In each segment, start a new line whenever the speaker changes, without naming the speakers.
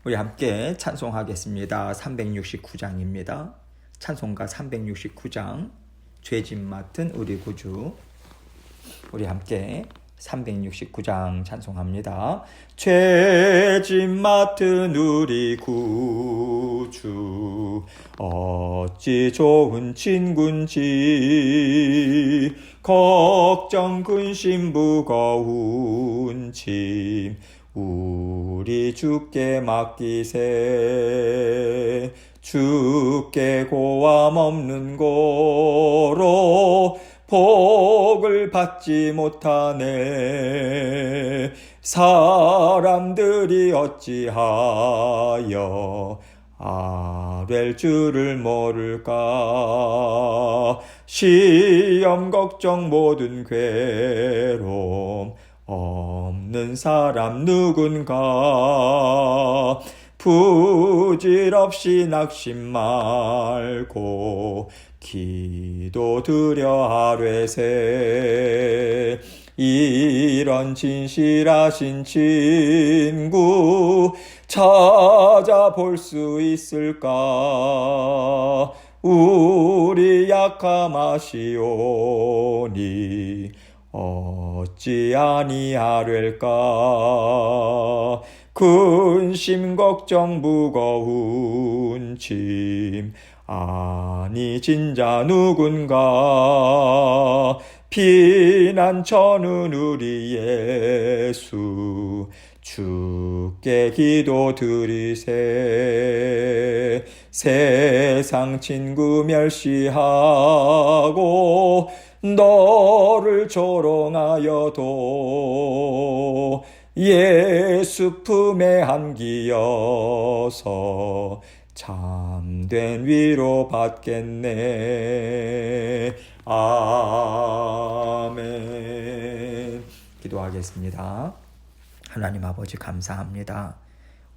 우리 함께 찬송하겠습니다. 369장입니다. 찬송가 369장 죄짐 맡은 우리 구주. 우리 함께 369장 찬송합니다. 죄짐 맡은 우리 구주 어찌 좋은 친군지 걱정 근심 무거운 짐 우리 주께 맡기세. 주께 고함 없는 고로 복을 받지 못하네. 사람들이 어찌하여 아랠 줄을 모를까. 시험 걱정 모든 괴로움 없는 사람 누군가. 부질없이 낙심 말고 기도 드려 아뢰세. 이런 진실하신 친구 찾아볼 수 있을까. 우리 약함 아시오니 어찌 아니하릴까. 근심 걱정 무거운 짐 아니 진자 누군가. 피난처는 우리 예수 주께 기도 드리세. 세상 친구 멸시하고 너를 조롱하여도 예수 품에 안기어서 참된 위로 받겠네. 아멘. 기도하겠습니다. 하나님 아버지 감사합니다.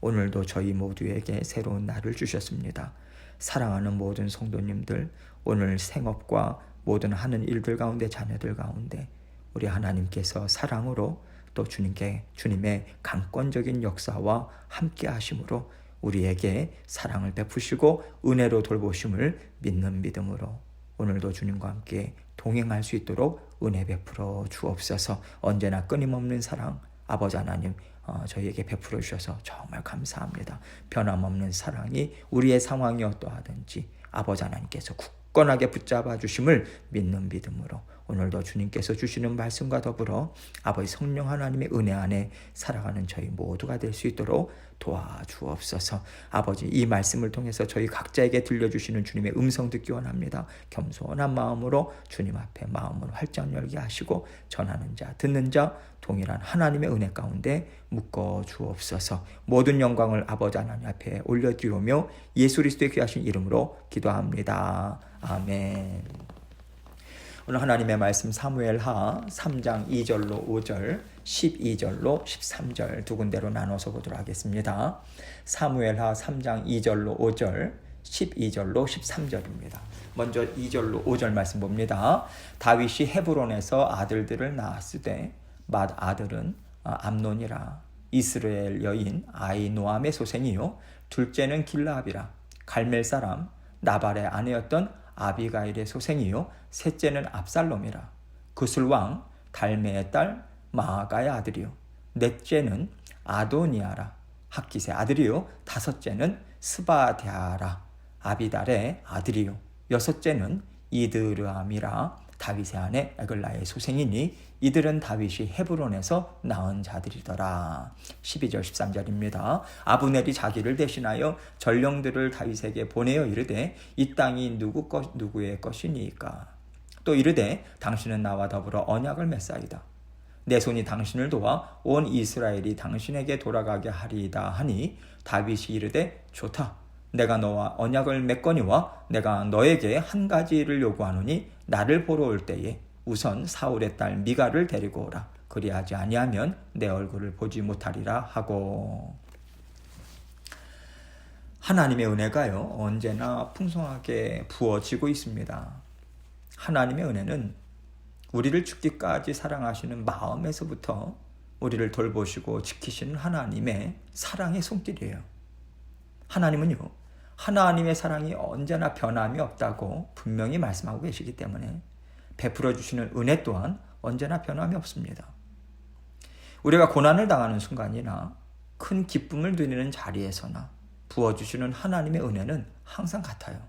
오늘도 저희 모두에게 새로운 날을 주셨습니다. 사랑하는 모든 성도님들, 오늘 생업과 모든 하는 일들 가운데, 자녀들 가운데 우리 하나님께서 사랑으로 또 주님의 강권적인 역사와 함께 하심으로 우리에게 사랑을 베푸시고 은혜로 돌보심을 믿는 믿음으로 오늘도 주님과 함께 동행할 수 있도록 은혜 베풀어 주옵소서. 언제나 끊임없는 사랑 아버지 하나님 저희에게 베풀어 주셔서 정말 감사합니다. 변함없는 사랑이 우리의 상황이 어떠하든지 아버지 하나님께서 굳건하게 붙잡아 주심을 믿는 믿음으로 오늘도 주님께서 주시는 말씀과 더불어 아버지 성령 하나님의 은혜 안에 살아가는 저희 모두가 될 수 있도록 도와주옵소서. 아버지 이 말씀을 통해서 저희 각자에게 들려주시는 주님의 음성 듣기 원합니다. 겸손한 마음으로 주님 앞에 마음을 활짝 열게 하시고 전하는 자 듣는 자 동일한 하나님의 은혜 가운데 묶어 주옵소서. 모든 영광을 아버지 하나님 앞에 올려드리며 예수 그리스도의 귀하신 이름으로 기도합니다. 아멘. 오늘 하나님의 말씀 사무엘하 3장 2절로 5절, 12절로 13절 두 군데로 나눠서 보도록 하겠습니다. 사무엘하 3장 2절로 5절, 12절로 13절입니다. 먼저 2절로 5절 말씀 봅니다. 다윗이 헤브론에서 아들들을 낳았을 때 맏 아들은 암논이라 이스라엘 여인 아히노암의 소생이요 둘째는 길라압이라 갈멜 사람 나발의 아내였던 아비가일의 소생이요 셋째는 압살롬이라 구슬왕 달메의 딸 마아가의 아들이요 넷째는 아도니아라 학깃의 아들이요 다섯째는 스바데아라 아비달의 아들이요 여섯째는 이드르암이라 다윗의 아내 에글라의 소생이니 이들은 다윗이 헤브론에서 낳은 자들이더라. 12절 13절입니다. 아브넬이 자기를 대신하여 전령들을 다윗에게 보내어 이르되 이 땅이 누구의 것이니까. 또 이르되 당신은 나와 더불어 언약을 맺사이다. 내 손이 당신을 도와 온 이스라엘이 당신에게 돌아가게 하리이다 하니 다윗이 이르되 좋다. 내가 너와 언약을 맺거니와 내가 너에게 한 가지를 요구하노니 나를 보러 올 때에 우선 사울의 딸 미갈을 데리고 오라. 그리하지 아니하면 내 얼굴을 보지 못하리라 하고. 하나님의 은혜가요 언제나 풍성하게 부어지고 있습니다. 하나님의 은혜는 우리를 죽기까지 사랑하시는 마음에서부터 우리를 돌보시고 지키시는 하나님의 사랑의 손길이에요. 하나님은요, 하나님의 사랑이 언제나 변함이 없다고 분명히 말씀하고 계시기 때문에 베풀어 주시는 은혜 또한 언제나 변함이 없습니다. 우리가 고난을 당하는 순간이나 큰 기쁨을 누리는 자리에서나 부어주시는 하나님의 은혜는 항상 같아요.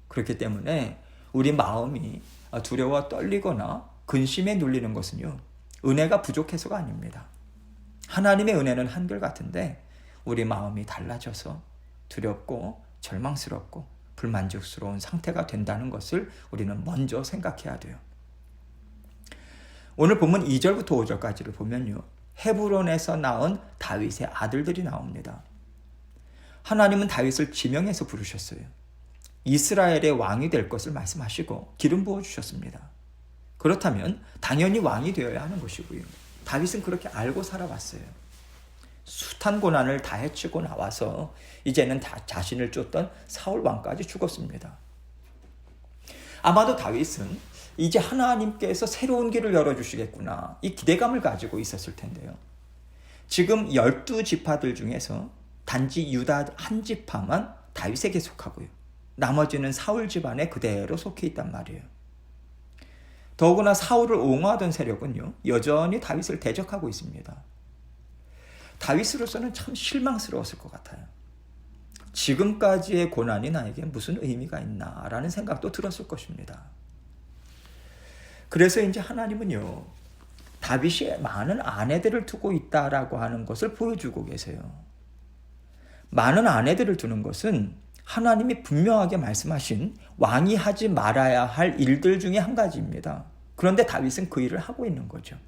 그렇기 때문에 우리 마음이 두려워 떨리거나 근심에 눌리는 것은요, 은혜가 부족해서가 아닙니다. 하나님의 은혜는 한결같은데 우리 마음이 달라져서 두렵고 절망스럽고 불만족스러운 상태가 된다는 것을 우리는 먼저 생각해야 돼요. 오늘 본문 2절부터 5절까지를 보면요, 헤브론에서 낳은 다윗의 아들들이 나옵니다. 하나님은 다윗을 지명해서 부르셨어요. 이스라엘의 왕이 될 것을 말씀하시고 기름 부어주셨습니다. 그렇다면 당연히 왕이 되어야 하는 것이고요. 다윗은 그렇게 알고 살아왔어요. 숱한 고난을 다 헤치고 나와서 이제는 자신을 쫓던 사울 왕까지 죽었습니다. 아마도 다윗은 이제 하나님께서 새로운 길을 열어주시겠구나, 이 기대감을 가지고 있었을 텐데요. 지금 12지파들 중에서 단지 유다 한 지파만 다윗에게 속하고요, 나머지는 사울 집안에 그대로 속해 있단 말이에요. 더구나 사울을 옹호하던 세력은요, 여전히 다윗을 대적하고 있습니다. 다윗으로서는 참 실망스러웠을 것 같아요. 지금까지의 고난이 나에게 무슨 의미가 있나라는 생각도 들었을 것입니다. 그래서 이제 하나님은요, 다윗이 많은 아내들을 두고 있다라고 하는 것을 보여주고 계세요. 많은 아내들을 두는 것은 하나님이 분명하게 말씀하신 왕이 하지 말아야 할 일들 중에 한 가지입니다. 그런데 다윗은 그 일을 하고 있는 거죠.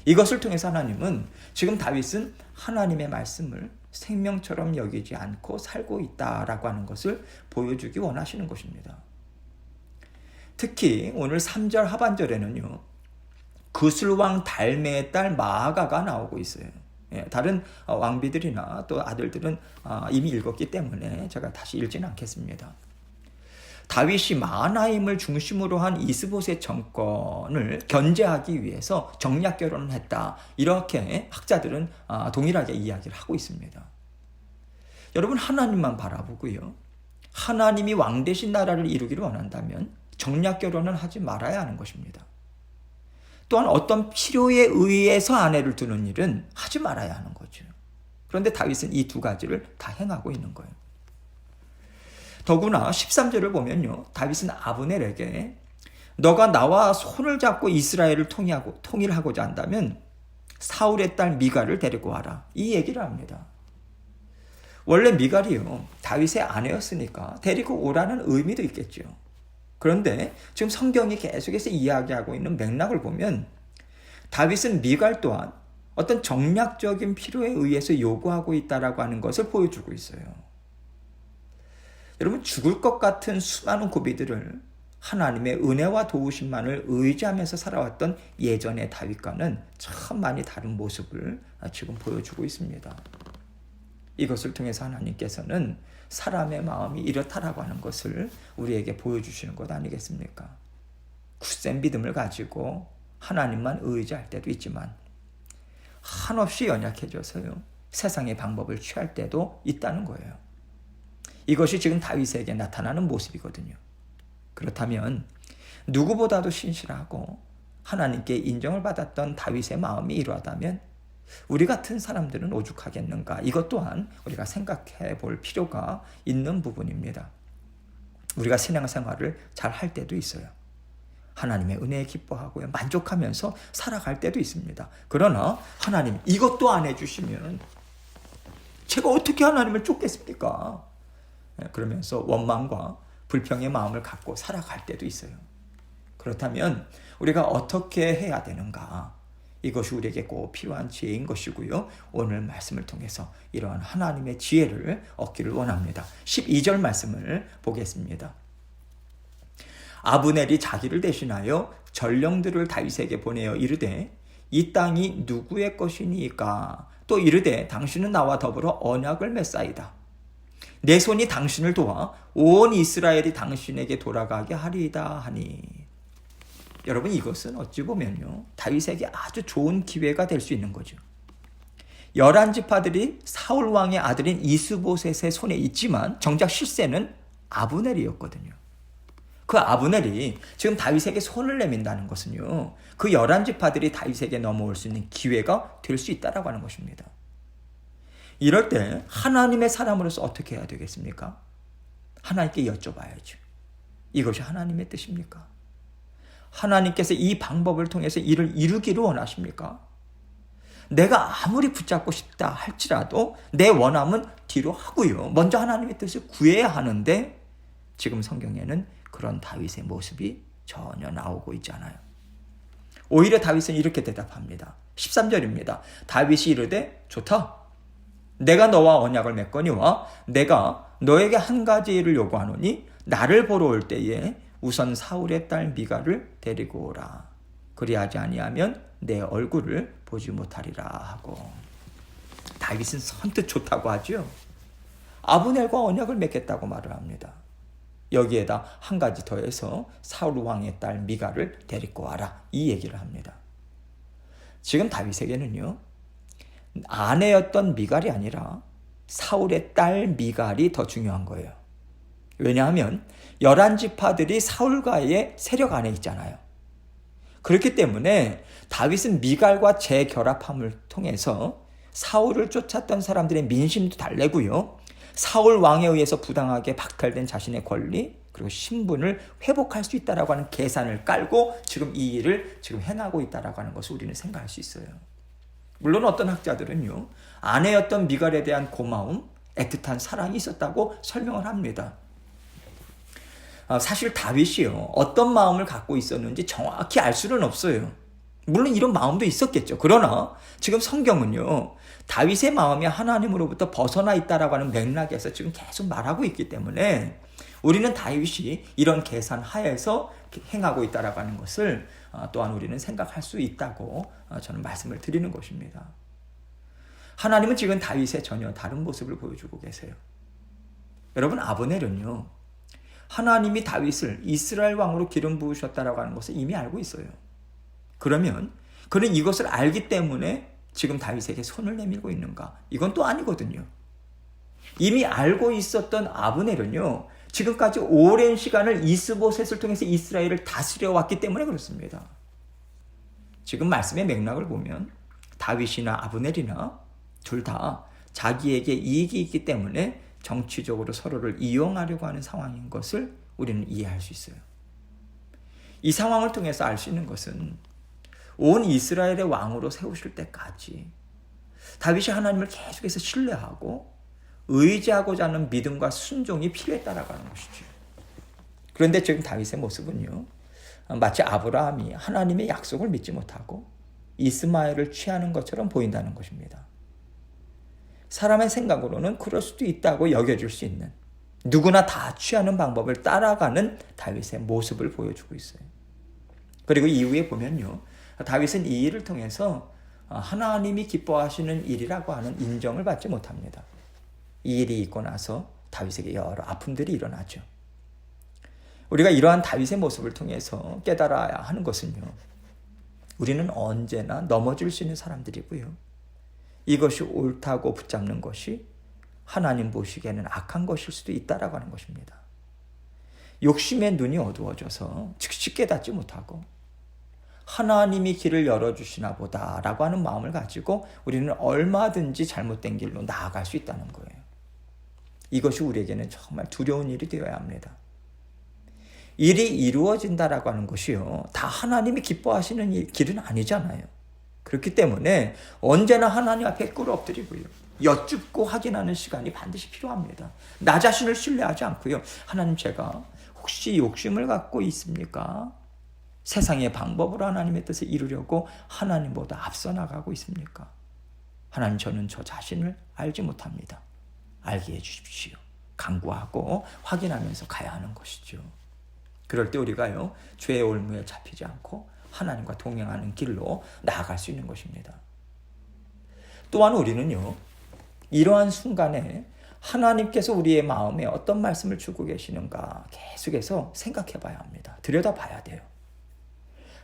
이것을 통해서 하나님은 지금 다윗은 하나님의 말씀을 생명처럼 여기지 않고 살고 있다라고 하는 것을 보여주기 원하시는 것입니다. 특히 오늘 3절 하반절에는요, 그술왕 달메의 딸 마아가가 나오고 있어요. 다른 왕비들이나 또 아들들은 이미 읽었기 때문에 제가 다시 읽지는 않겠습니다. 다윗이 마하나임을 중심으로 한 이스보셋 정권을 견제하기 위해서 정략 결혼을 했다, 이렇게 학자들은 동일하게 이야기를 하고 있습니다. 여러분, 하나님만 바라보고요, 하나님이 왕 대신 나라를 이루기를 원한다면 정략 결혼은 하지 말아야 하는 것입니다. 또한 어떤 필요에 의해서 아내를 두는 일은 하지 말아야 하는 거죠. 그런데 다윗은 이 두 가지를 다 행하고 있는 거예요. 더구나 13절을 보면요, 다윗은 아브넬에게 너가 나와 손을 잡고 이스라엘을 통일하고자 한다면 사울의 딸 미갈을 데리고 와라, 이 얘기를 합니다. 원래 미갈이요, 다윗의 아내였으니까 데리고 오라는 의미도 있겠죠. 그런데 지금 성경이 계속해서 이야기하고 있는 맥락을 보면 다윗은 미갈 또한 어떤 정략적인 필요에 의해서 요구하고 있다라고 하는 것을 보여주고 있어요. 여러분, 죽을 것 같은 수많은 고비들을 하나님의 은혜와 도우심만을 의지하면서 살아왔던 예전의 다윗과는 참 많이 다른 모습을 지금 보여주고 있습니다. 이것을 통해서 하나님께서는 사람의 마음이 이렇다라고 하는 것을 우리에게 보여주시는 것 아니겠습니까? 굳센 믿음을 가지고 하나님만 의지할 때도 있지만 한없이 연약해져서요, 세상의 방법을 취할 때도 있다는 거예요. 이것이 지금 다윗에게 나타나는 모습이거든요. 그렇다면 누구보다도 신실하고 하나님께 인정을 받았던 다윗의 마음이 이러하다면 우리 같은 사람들은 오죽하겠는가, 이것 또한 우리가 생각해 볼 필요가 있는 부분입니다. 우리가 신앙생활을 잘 할 때도 있어요. 하나님의 은혜에 기뻐하고요, 만족하면서 살아갈 때도 있습니다. 그러나 하나님 이것도 안 해주시면 제가 어떻게 하나님을 쫓겠습니까? 그러면서 원망과 불평의 마음을 갖고 살아갈 때도 있어요. 그렇다면 우리가 어떻게 해야 되는가? 이것이 우리에게 꼭 필요한 지혜인 것이고요. 오늘 말씀을 통해서 이러한 하나님의 지혜를 얻기를 원합니다. 12절 말씀을 보겠습니다. 아브넬이 자기를 대신하여 전령들을 다윗에게 보내어 이르되 이 땅이 누구의 것이니까? 또 이르되 당신은 나와 더불어 언약을 맺사이다. 내 손이 당신을 도와 온 이스라엘이 당신에게 돌아가게 하리이다 하니. 여러분, 이것은 어찌 보면요, 다윗에게 아주 좋은 기회가 될 수 있는 거죠. 11지파들이 사울 왕의 아들인 이스보셋의 손에 있지만 정작 실세는 아브넬이었거든요. 그 아브넬이 지금 다윗에게 손을 내민다는 것은요, 그 11지파들이 다윗에게 넘어올 수 있는 기회가 될 수 있다라고 하는 것입니다. 이럴 때 하나님의 사람으로서 어떻게 해야 되겠습니까? 하나님께 여쭤봐야죠. 이것이 하나님의 뜻입니까? 하나님께서 이 방법을 통해서 이를 이루기를 원하십니까? 내가 아무리 붙잡고 싶다 할지라도 내 원함은 뒤로 하고요. 먼저 하나님의 뜻을 구해야 하는데 지금 성경에는 그런 다윗의 모습이 전혀 나오고 있지 않아요. 오히려 다윗은 이렇게 대답합니다. 13절입니다. 다윗이 이르되 좋다. 내가 너와 언약을 맺거니와 내가 너에게 한 가지 일을 요구하노니 나를 보러 올 때에 우선 사울의 딸 미갈을 데리고 오라. 그리하지 아니하면 내 얼굴을 보지 못하리라 하고. 다윗은 선뜻 좋다고 하죠. 아브넬과 언약을 맺겠다고 말을 합니다. 여기에다 한 가지 더해서 사울 왕의 딸 미갈을 데리고 와라. 이 얘기를 합니다. 지금 다윗에게는요, 아내였던 미갈이 아니라 사울의 딸 미갈이 더 중요한 거예요. 왜냐하면 11지파들이 사울과의 세력 안에 있잖아요. 그렇기 때문에 다윗은 미갈과 재결합함을 통해서 사울을 쫓았던 사람들의 민심도 달래고요, 사울 왕에 의해서 부당하게 박탈된 자신의 권리 그리고 신분을 회복할 수 있다라고 하는 계산을 깔고 지금 이 일을 지금 행하고 있다라고 하는 것을 우리는 생각할 수 있어요. 물론 어떤 학자들은요, 아내였던 미갈에 대한 고마움, 애틋한 사랑이 있었다고 설명을 합니다. 사실 다윗이요, 어떤 마음을 갖고 있었는지 정확히 알 수는 없어요. 물론 이런 마음도 있었겠죠. 그러나 지금 성경은요, 다윗의 마음이 하나님으로부터 벗어나 있다라고 하는 맥락에서 지금 계속 말하고 있기 때문에 우리는 다윗이 이런 계산 하에서 행하고 있다라고 하는 것을 또한 우리는 생각할 수 있다고 저는 말씀을 드리는 것입니다. 하나님은 지금 다윗의 전혀 다른 모습을 보여주고 계세요. 여러분, 아브넬은요, 하나님이 다윗을 이스라엘 왕으로 기름 부으셨다라고 하는 것을 이미 알고 있어요. 그러면 그는 이것을 알기 때문에 지금 다윗에게 손을 내밀고 있는가? 이건 또 아니거든요. 이미 알고 있었던 아브넬은요, 지금까지 오랜 시간을 이스보셋을 통해서 이스라엘을 다스려 왔기 때문에 그렇습니다. 지금 말씀의 맥락을 보면 다윗이나 아브넬이나 둘 다 자기에게 이익이 있기 때문에 정치적으로 서로를 이용하려고 하는 상황인 것을 우리는 이해할 수 있어요. 이 상황을 통해서 알 수 있는 것은 온 이스라엘의 왕으로 세우실 때까지 다윗이 하나님을 계속해서 신뢰하고 의지하고자 하는 믿음과 순종이 필요했다라고 하는 것이죠. 그런데 지금 다윗의 모습은요, 마치 아브라함이 하나님의 약속을 믿지 못하고 이스마엘을 취하는 것처럼 보인다는 것입니다. 사람의 생각으로는 그럴 수도 있다고 여겨질 수 있는, 누구나 다 취하는 방법을 따라가는 다윗의 모습을 보여주고 있어요. 그리고 이후에 보면요, 다윗은 이 일을 통해서 하나님이 기뻐하시는 일이라고 하는 인정을 받지 못합니다. 이 일이 있고 나서 다윗에게 여러 아픔들이 일어나죠. 우리가 이러한 다윗의 모습을 통해서 깨달아야 하는 것은요, 우리는 언제나 넘어질 수 있는 사람들이고요, 이것이 옳다고 붙잡는 것이 하나님 보시기에는 악한 것일 수도 있다라고 하는 것입니다. 욕심의 눈이 어두워져서 즉시 깨닫지 못하고 하나님이 길을 열어주시나 보다라고 하는 마음을 가지고 우리는 얼마든지 잘못된 길로 나아갈 수 있다는 거예요. 이것이 우리에게는 정말 두려운 일이 되어야 합니다. 일이 이루어진다라고 하는 것이요, 다 하나님이 기뻐하시는 길은 아니잖아요. 그렇기 때문에 언제나 하나님 앞에 꿇어 엎드리고요, 여쭙고 확인하는 시간이 반드시 필요합니다. 나 자신을 신뢰하지 않고요, 하나님, 제가 혹시 욕심을 갖고 있습니까? 세상의 방법으로 하나님의 뜻을 이루려고 하나님보다 앞서 나가고 있습니까? 하나님, 저는 저 자신을 알지 못합니다. 알게 해주십시오. 간구하고 확인하면서 가야 하는 것이죠. 그럴 때 우리가요, 죄의 올무에 잡히지 않고 하나님과 동행하는 길로 나아갈 수 있는 것입니다. 또한 우리는요, 이러한 순간에 하나님께서 우리의 마음에 어떤 말씀을 주고 계시는가 계속해서 생각해 봐야 합니다. 들여다봐야 돼요.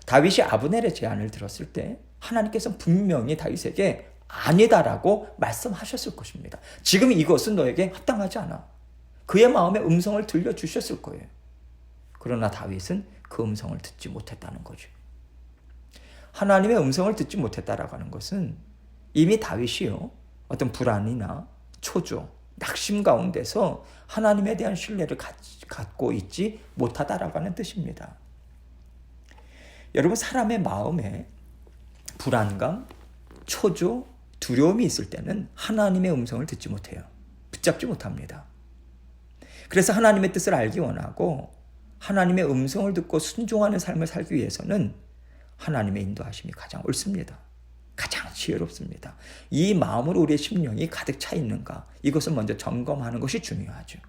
다윗이 아브넬의 제안을 들었을 때 하나님께서 분명히 다윗에게 아니다라고 말씀하셨을 것입니다. 지금 이것은 너에게 합당하지 않아. 그의 마음의 음성을 들려주셨을 거예요. 그러나 다윗은 그 음성을 듣지 못했다는 거죠. 하나님의 음성을 듣지 못했다라고 하는 것은 이미 다윗이요, 어떤 불안이나 초조, 낙심 가운데서 하나님에 대한 신뢰를 갖고 있지 못하다라고 하는 뜻입니다. 여러분, 사람의 마음에 불안감, 초조, 두려움이 있을 때는 하나님의 음성을 듣지 못해요. 붙잡지 못합니다. 그래서 하나님의 뜻을 알기 원하고 하나님의 음성을 듣고 순종하는 삶을 살기 위해서는 하나님의 인도하심이 가장 옳습니다. 가장 지혜롭습니다. 이 마음으로 우리의 심령이 가득 차 있는가, 이것을 먼저 점검하는 것이 중요하죠.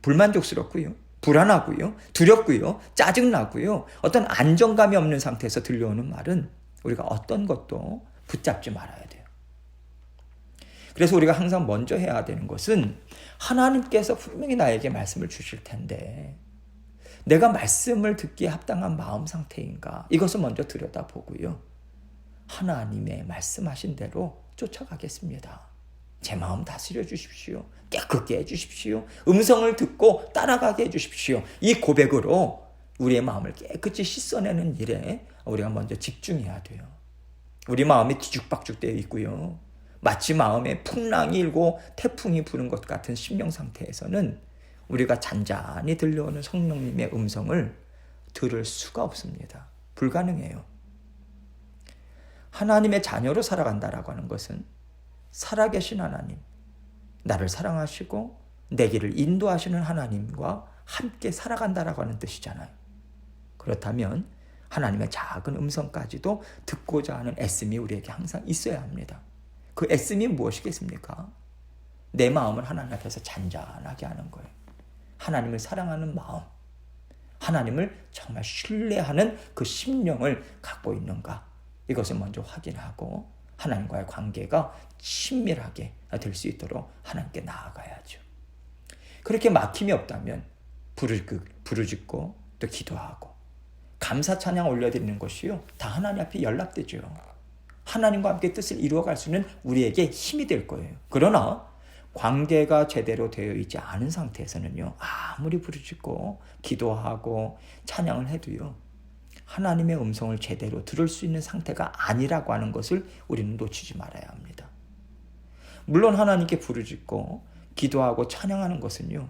불만족스럽고요, 불안하고요, 두렵고요, 짜증나고요, 어떤 안정감이 없는 상태에서 들려오는 말은 우리가 어떤 것도 붙잡지 말아야 돼요. 그래서 우리가 항상 먼저 해야 되는 것은 하나님께서 분명히 나에게 말씀을 주실 텐데 내가 말씀을 듣기에 합당한 마음 상태인가, 이것을 먼저 들여다보고요, 하나님의 말씀하신 대로 쫓아가겠습니다. 제 마음 다스려 주십시오. 깨끗게 해주십시오. 음성을 듣고 따라가게 해주십시오. 이 고백으로 우리의 마음을 깨끗이 씻어내는 일에 우리가 먼저 집중해야 돼요. 우리 마음이 뒤죽박죽 되어 있고요, 마치 마음에 풍랑이 일고 태풍이 부는 것 같은 심령 상태에서는 우리가 잔잔히 들려오는 성령님의 음성을 들을 수가 없습니다. 불가능해요. 하나님의 자녀로 살아간다라고 하는 것은 살아계신 하나님, 나를 사랑하시고 내 길을 인도하시는 하나님과 함께 살아간다라고 하는 뜻이잖아요. 그렇다면 하나님의 작은 음성까지도 듣고자 하는 애씀이 우리에게 항상 있어야 합니다. 그 애씀이 무엇이겠습니까? 내 마음을 하나님 앞에서 잔잔하게 하는 거예요. 하나님을 사랑하는 마음, 하나님을 정말 신뢰하는 그 심령을 갖고 있는가, 이것을 먼저 확인하고 하나님과의 관계가 친밀하게 될 수 있도록 하나님께 나아가야죠. 그렇게 막힘이 없다면 부르짖고 또 기도하고 감사 찬양 올려드리는 것이요, 다 하나님 앞에 연락되죠. 하나님과 함께 뜻을 이루어갈 수 있는 우리에게 힘이 될 거예요. 그러나 관계가 제대로 되어 있지 않은 상태에서는요, 아무리 부르짖고 기도하고 찬양을 해도요, 하나님의 음성을 제대로 들을 수 있는 상태가 아니라고 하는 것을 우리는 놓치지 말아야 합니다. 물론 하나님께 부르짖고 기도하고 찬양하는 것은요,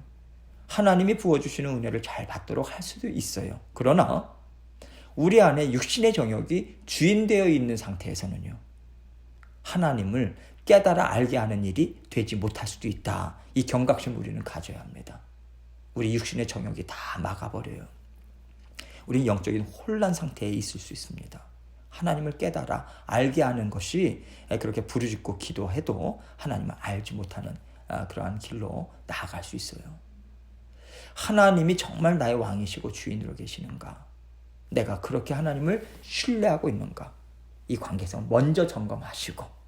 하나님이 부어주시는 은혜를 잘 받도록 할 수도 있어요. 그러나 우리 안에 육신의 정욕이 주인되어 있는 상태에서는요, 하나님을 깨달아 알게 하는 일이 되지 못할 수도 있다. 이 경각심을 우리는 가져야 합니다. 우리 육신의 정욕이 다 막아버려요. 우리는 영적인 혼란 상태에 있을 수 있습니다. 하나님을 깨달아 알게 하는 것이 그렇게 부르짖고 기도해도 하나님을 알지 못하는 그러한 길로 나아갈 수 있어요. 하나님이 정말 나의 왕이시고 주인으로 계시는가? 내가 그렇게 하나님을 신뢰하고 있는가? 이 관계성 먼저 점검하시고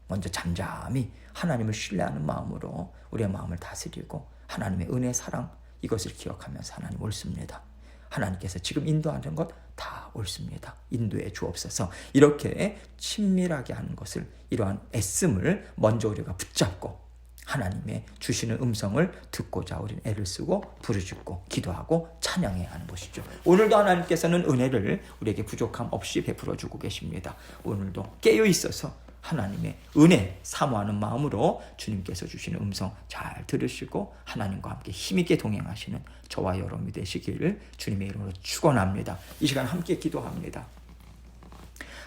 먼저 잠잠히 하나님을 신뢰하는 마음으로 우리의 마음을 다스리고 하나님의 은혜, 사랑, 이것을 기억하면서 하나님 옳습니다. 하나님께서 지금 인도하는 것 다 옳습니다. 인도해 주옵소서. 이렇게 친밀하게 하는 것을, 이러한 애씀을 먼저 우리가 붙잡고 하나님의 주시는 음성을 듣고자 우리는 애를 쓰고 부르짖고 기도하고 찬양해야 하는 것이죠. 오늘도 하나님께서는 은혜를 우리에게 부족함 없이 베풀어 주고 계십니다. 오늘도 깨어 있어서 하나님의 은혜 사모하는 마음으로 주님께서 주시는 음성 잘 들으시고 하나님과 함께 힘있게 동행하시는 저와 여러분이 되시기를 주님의 이름으로 축원합니다. 이 시간 함께 기도합니다.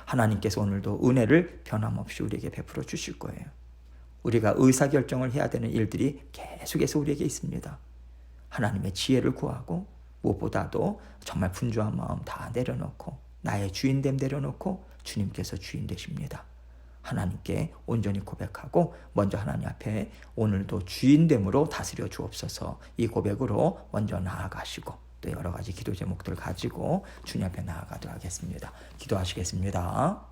하나님께서 오늘도 은혜를 변함없이 우리에게 베풀어 주실 거예요. 우리가 의사결정을 해야 되는 일들이 계속해서 우리에게 있습니다. 하나님의 지혜를 구하고 무엇보다도 정말 분주한 마음 다 내려놓고 나의 주인됨 내려놓고 주님께서 주인 되십니다. 하나님께 온전히 고백하고 먼저 하나님 앞에 오늘도 주인됨으로 다스려 주옵소서. 이 고백으로 먼저 나아가시고 또 여러 가지 기도 제목들 가지고 주님 앞에 나아가도록 하겠습니다. 기도하시겠습니다.